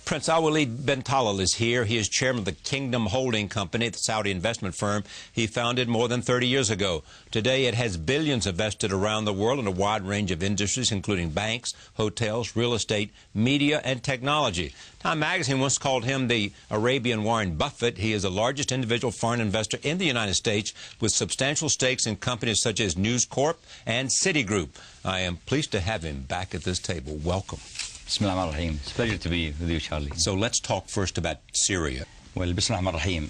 Prince Alwaleed Bin Talal is here. He is chairman of the Kingdom Holding Company, the Saudi investment firm he founded more than 30 years ago. Today, it has billions invested around the world in a wide range of industries, including banks, hotels, real estate, media, and technology. Time magazine once called him the Arabian Warren Buffett. He is the largest individual foreign investor in the United States, with substantial stakes in companies such as News Corp and Citigroup. I am pleased to have him back at this table. Welcome. Bismillahirrahmanirrahim. It's a pleasure to be with you, Charlie. So let's talk first about Syria. Well, Bismillahirrahmanirrahim.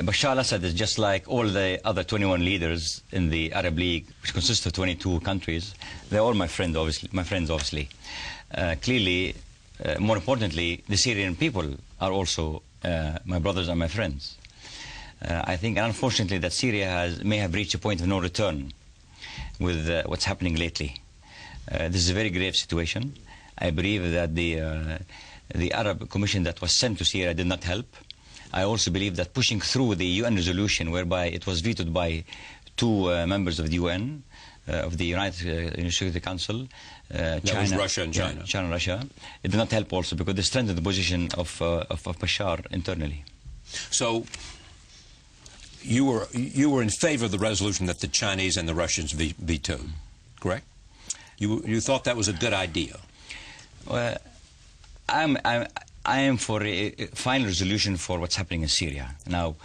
Bashar al-Assad is just like all the other 21 leaders in the Arab League, which consists of 22 countries. They're all my friends, obviously. Clearly, more importantly, the Syrian people are also my brothers and my friends. I think, unfortunately, that Syria may have reached a point of no return with what's happening lately. This is a very grave situation. I believe that the Arab Commission that was sent to Syria did not help. I also believe that pushing through the UN resolution, whereby it was vetoed by two members of the UN, of the United Security Council, that was Russia and China. China and Russia, it did not help also because they strengthened the position of Bashar internally. So you were in favor of the resolution that the Chinese and the Russians vetoed, correct? You thought that was a good idea. Well, I am for a final resolution for what's happening in Syria. Now,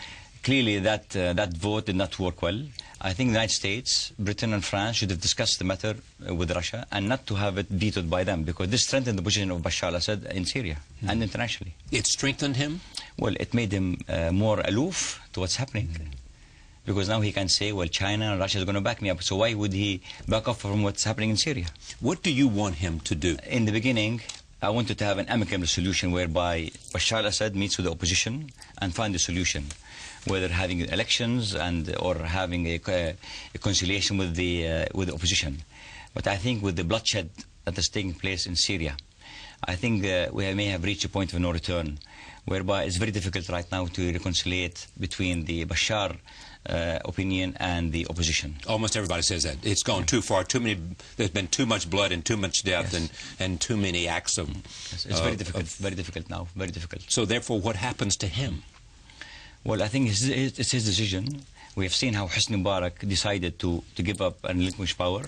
clearly that vote did not work well. I think the United States, Britain and France should have discussed the matter with Russia and not to have it vetoed by them, because this strengthened the position of Bashar al-Assad in Syria and internationally. It strengthened him? Well, it made him more aloof to what's happening. Because now he can say, well, China and Russia is going to back me up. So why would he back off from what's happening in Syria? What do you want him to do? In the beginning, I wanted to have an amicable solution whereby Bashar al-Assad meets with the opposition and find a solution, whether having elections or having a conciliation with the opposition. But I think with the bloodshed that is taking place in Syria, I think we may have reached a point of no return, whereby it's very difficult right now to reconcile between the Bashar opinion and the opposition. Almost everybody says that. It's gone too far. There's been too much blood and too much death, yes, and too many acts of... Yes, it's very difficult, very difficult now, very difficult. So therefore, what happens to him? Well, I think it's his decision. We have seen how Hosni Mubarak decided to give up and relinquish power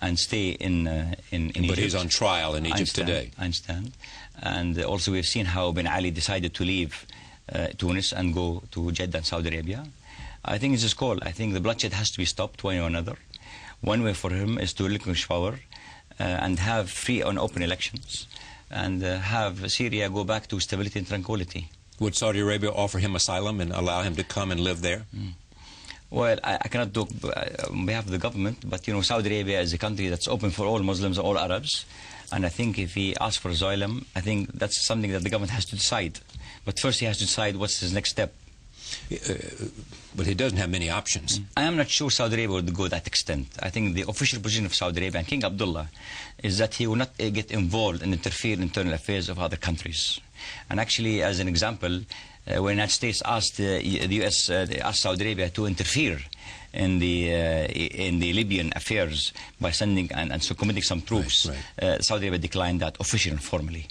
and stay in Egypt. But he's on trial in Egypt today. I understand. And also we've seen how Ben Ali decided to leave Tunis and go to Jeddah and Saudi Arabia. I think it's his call. I think the bloodshed has to be stopped one way or another. One way for him is to relinquish power and have free and open elections and have Syria go back to stability and tranquility. Would Saudi Arabia offer him asylum and allow him to come and live there? Well, I cannot talk on behalf of the government, but you know, Saudi Arabia is a country that's open for all Muslims, all Arabs, and I think if he asks for asylum, I think that's something that the government has to decide. But first he has to decide what's his next step. But he doesn't have many options. I am not sure Saudi Arabia would go that extent. I think the official position of Saudi Arabia and King Abdullah is that he will not get involved and interfere in internal affairs of other countries. And actually, as an example, when the United States asked the U.S. Asked Saudi Arabia to interfere in the Libyan affairs by sending and so committing some troops, right. Saudi Arabia declined that officially and formally.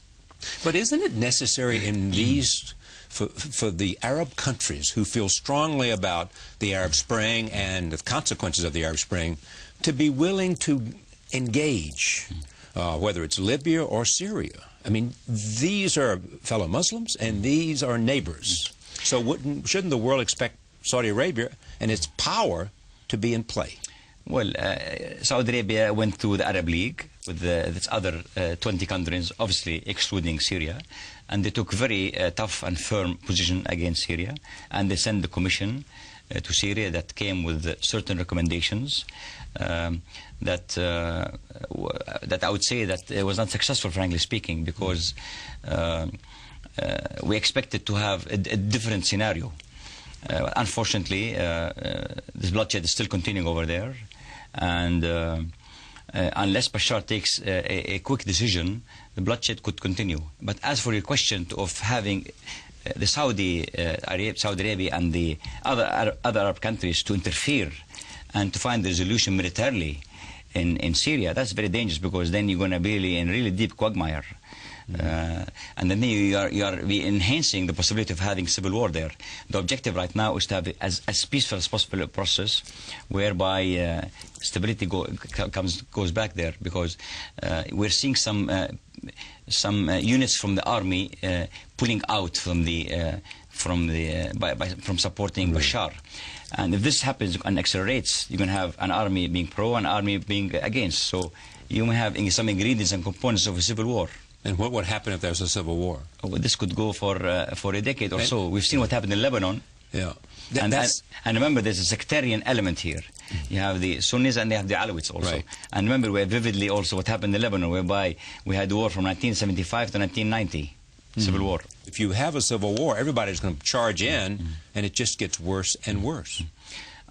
But isn't it necessary in these... For the Arab countries who feel strongly about the Arab Spring and the consequences of the Arab Spring to be willing to engage, whether it's Libya or Syria? I mean, these are fellow Muslims and these are neighbors. So shouldn't the world expect Saudi Arabia and its power to be in play? Well, Saudi Arabia went through the Arab League with its other 20 countries, obviously excluding Syria, and they took very tough and firm position against Syria, and they sent the commission to Syria that came with certain recommendations that I would say that it was not successful, frankly speaking, because we expected to have a different scenario. Unfortunately, this bloodshed is still continuing over there, and unless Bashar takes a quick decision, the bloodshed could continue. But as for your question of having the Saudi Arabia and the other Arab countries to interfere and to find the resolution militarily in Syria, that's very dangerous, because then you're going to be in really deep quagmire. and then you are enhancing the possibility of having civil war there. The objective right now is to have as peaceful as possible a process whereby stability goes back there, because we're seeing some units from the army pulling out from supporting Bashar. And if this happens and accelerates, you're going to have an army being pro and an army being against. So you may have some ingredients and components of a civil war. And what would happen if there's a civil war? Well, this could go for a decade or so. We've seen what happened in Lebanon. Yeah. And remember, there's a sectarian element here. You have the Sunnis and they have the Alawites also. Right. And remember vividly also what happened in Lebanon, whereby we had war from 1975 to 1990. Civil war. If you have a civil war, everybody's going to charge in, and it just gets worse and worse.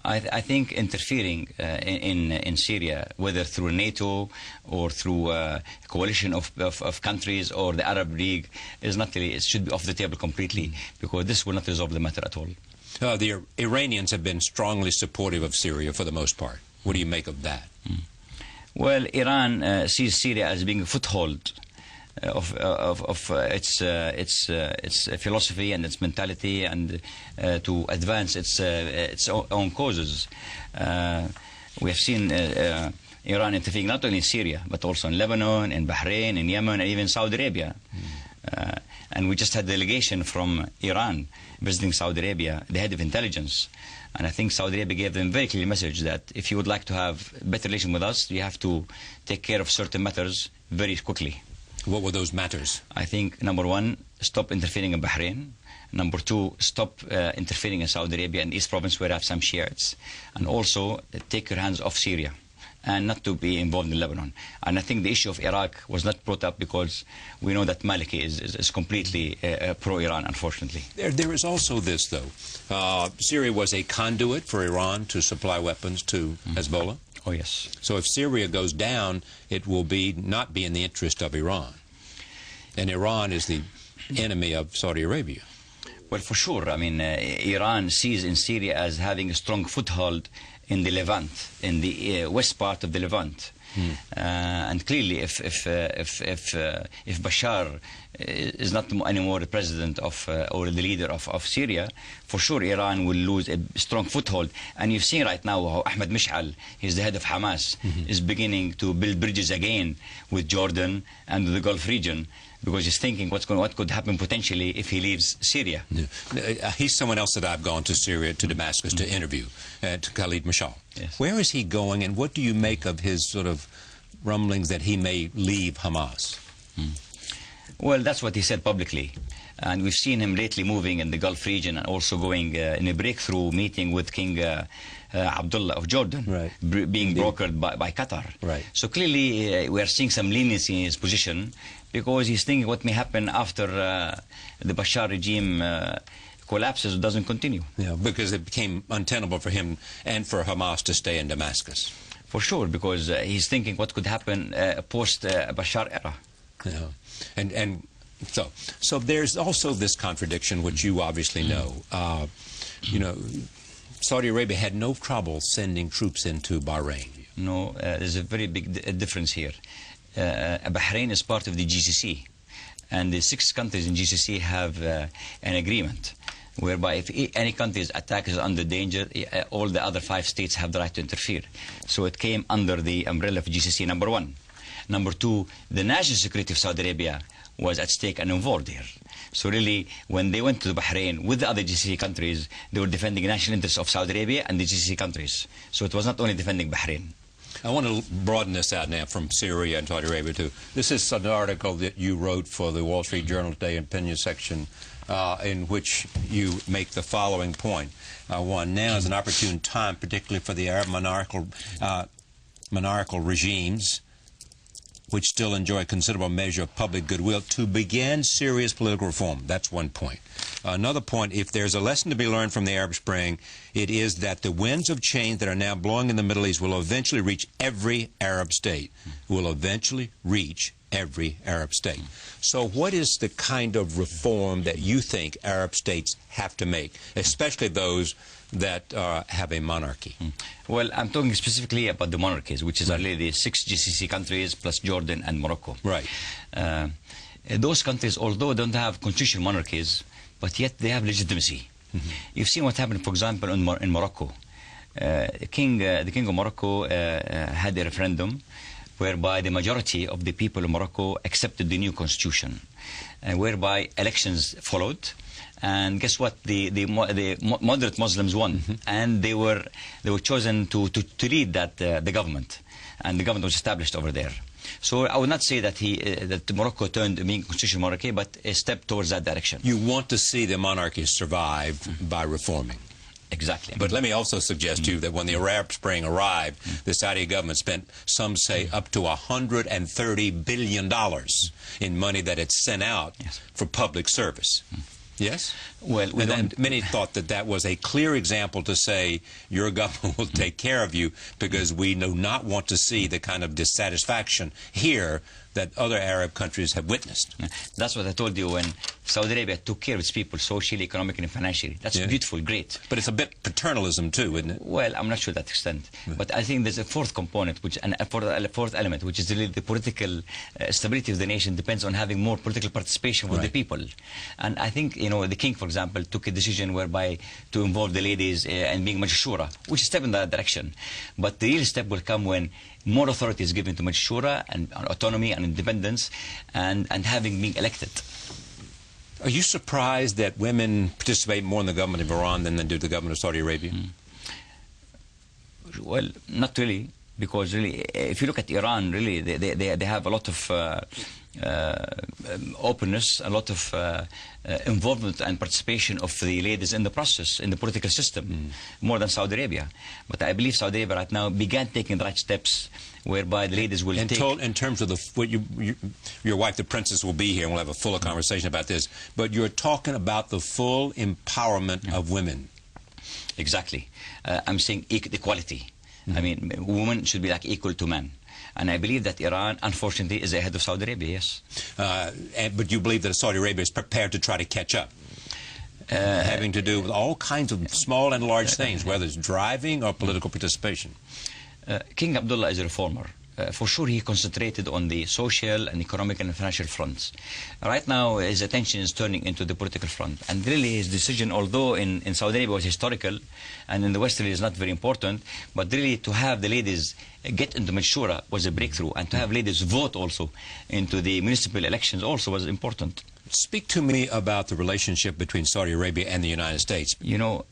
I think interfering in Syria, whether through NATO or through a coalition of countries or the Arab League, is not really, it should be off the table completely, because this will not resolve the matter at all. The Iranians have been strongly supportive of Syria for the most part. What do you make of that? Well, Iran sees Syria as being a foothold of its philosophy and its mentality, and to advance its own causes. We have seen Iran interfering not only in Syria, but also in Lebanon, in Bahrain, in Yemen, and even Saudi Arabia. And we just had a delegation from Iran visiting Saudi Arabia, the head of intelligence. And I think Saudi Arabia gave them a very clear message that if you would like to have better relation with us, you have to take care of certain matters very quickly. What were those matters? I think, number one, stop interfering in Bahrain. Number two, stop interfering in Saudi Arabia and East Province, where I have some Shiites. And also, take your hands off Syria and not to be involved in Lebanon. And I think the issue of Iraq was not brought up because we know that Maliki is completely pro-Iran, unfortunately. There is also this, though. Syria was a conduit for Iran to supply weapons to Hezbollah. Oh, yes. So if Syria goes down, it will not be in the interest of Iran. And Iran is the enemy of Saudi Arabia. Well, for sure. I mean, Iran sees in Syria as having a strong foothold in the Levant, in the west part of the Levant. And clearly, if Bashar is not anymore the president of or the leader of Syria, for sure Iran will lose a strong foothold. And you've seen right now how Ahmed Mish'al, he's the head of Hamas, is beginning to build bridges again with Jordan and the Gulf region, because he's thinking what could happen potentially if he leaves Syria. He's someone else that I've gone to Syria, to Damascus, to interview, to Khalid Mashal. Yes. Where is he going, and what do you make of his sort of rumblings that he may leave Hamas? Well, that's what he said publicly. And we've seen him lately moving in the Gulf region and also going in a breakthrough meeting with King Abdullah of Jordan, right. Being brokered by Qatar. Right. So clearly we are seeing some leniency in his position, because he's thinking what may happen after the Bashar regime collapses or doesn't continue. Yeah, because it became untenable for him and for Hamas to stay in Damascus. For sure, because he's thinking what could happen post-Bashar era. Yeah, and so there's also this contradiction, which you obviously know. You know, Saudi Arabia had no trouble sending troops into Bahrain. No, there's a very big difference here. Bahrain is part of the GCC, and the 6 countries in GCC have an agreement whereby if any country's attack is under danger, all the other 5 states have the right to interfere. So it came under the umbrella of GCC, number one. Number two, the national security of Saudi Arabia was at stake and involved here. So really, when they went to Bahrain with the other GCC countries, they were defending the national interests of Saudi Arabia and the GCC countries. So it was not only defending Bahrain. I want to broaden this out now from Syria and Saudi Arabia too. This is an article that you wrote for the Wall Street Journal today, opinion section, in which you make the following point. One, now is an opportune time, particularly for the Arab monarchical regimes, which still enjoy a considerable measure of public goodwill, to begin serious political reform. That's one point. Another point, if there's a lesson to be learned from the Arab Spring, it is that the winds of change that are now blowing in the Middle East will eventually reach every Arab state. Will eventually reach every Arab state. So what is the kind of reform that you think Arab states have to make, especially those that have a monarchy? Well, I'm talking specifically about the monarchies, which is only the 6 GCC countries plus Jordan and Morocco. Right. those countries, although don't have constitutional monarchies, but yet they have legitimacy. You've seen what happened, for example, in Morocco. The king of Morocco had a referendum whereby the majority of the people of Morocco accepted the new constitution, whereby elections followed. And guess what? The moderate Muslims won, and they were chosen to lead the government, and the government was established over there. So I would not say that that Morocco turned being constitutional monarchy, but a step towards that direction. You want to see the monarchy survive by reforming. Exactly. But let me also suggest to you that when the Arab Spring arrived, the Saudi government spent, some say, up to $130 billion in money that it sent out for public service. Yes? Well, and many thought that that was a clear example to say, your government will take care of you, because we do not want to see the kind of dissatisfaction here that other Arab countries have witnessed. That's what I told you, when Saudi Arabia took care of its people socially, economically, and financially. That's beautiful, great. But it's a bit paternalism too, isn't it? Well, I'm not sure to that extent. But I think there's a fourth component, a fourth element, which is really the political stability of the nation depends on having more political participation with the people. And I think, you know, the king, for example, took a decision whereby to involve the ladies and being Majlis Shura, which is a step in that direction. But the real step will come when more authority is given to Majlis Shura and autonomy and independence and having been elected. Are you surprised that women participate more in the government of Iran than they do the government of Saudi Arabia? Well, not really, because really, if you look at Iran, really, they have a lot of openness, a lot of involvement and participation of the ladies in the process, in the political system, more than Saudi Arabia. But I believe Saudi Arabia right now began taking the right steps whereby the ladies will take... In terms of your wife, the princess, will be here, and we'll have a fuller conversation about this, but you're talking about the full empowerment of women. Exactly. I'm saying equality. I mean, women should be like equal to men. And I believe that Iran, unfortunately, is ahead of Saudi Arabia, yes. But you believe that Saudi Arabia is prepared to try to catch up? Having to do with all kinds of small and large things, whether it's driving or political participation. King Abdullah is a reformer. For sure, he concentrated on the social and economic and financial fronts. Right now, his attention is turning into the political front. And really, his decision, although in Saudi Arabia was historical, and in the West really is not very important, but really to have the ladies get into Majlis Shura was a breakthrough, and to have ladies vote also into the municipal elections also was important. Speak to me about the relationship between Saudi Arabia and the United States. You know,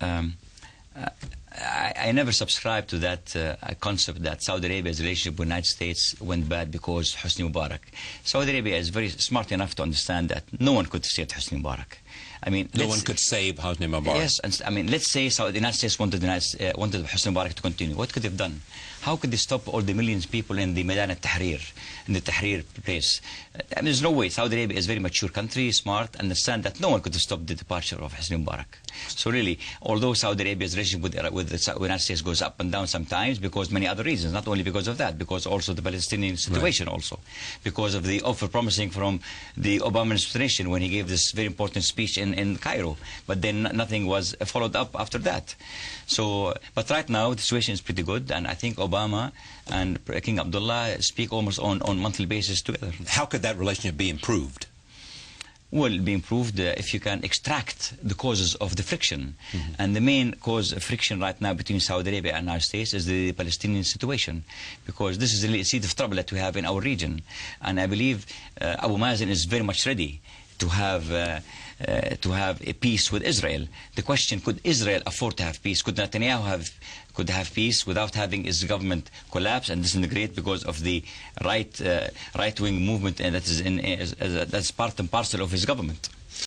I never subscribed to that concept that Saudi Arabia's relationship with the United States went bad because Hosni Mubarak. Saudi Arabia is very smart enough to understand that no one could save Hosni Mubarak. I mean, no one could save Hosni Mubarak. Yes, and I mean, let's say the United States wanted Hosni Mubarak to continue. What could they have done? How could they stop all the millions of people in the Maidan al-Tahrir, in the Tahrir place? I mean, there's no way. Saudi Arabia is a very mature country, smart, understand that no one could have stopped the departure of Hosni Mubarak. So really, although Saudi Arabia's relationship with the United States goes up and down sometimes because many other reasons, not only because of that, because also the Palestinian situation also, because of the offer promising from the Obama administration when he gave this very important speech in Cairo, but then nothing was followed up after that. So, but right now the situation is pretty good, and I think Obama and King Abdullah speak almost on monthly basis together. How could that relationship be improved? Well, be improved if you can extract the causes of the friction. And the main cause of friction right now between Saudi Arabia and the United States is the Palestinian situation, because this is the seed of trouble that we have in our region. And I believe Abu Mazen is very much ready to have a peace with Israel. The question, could Israel afford to have peace? Could Netanyahu have peace without having his government collapse and disintegrate because of the right-wing movement, and that's part and parcel of his government?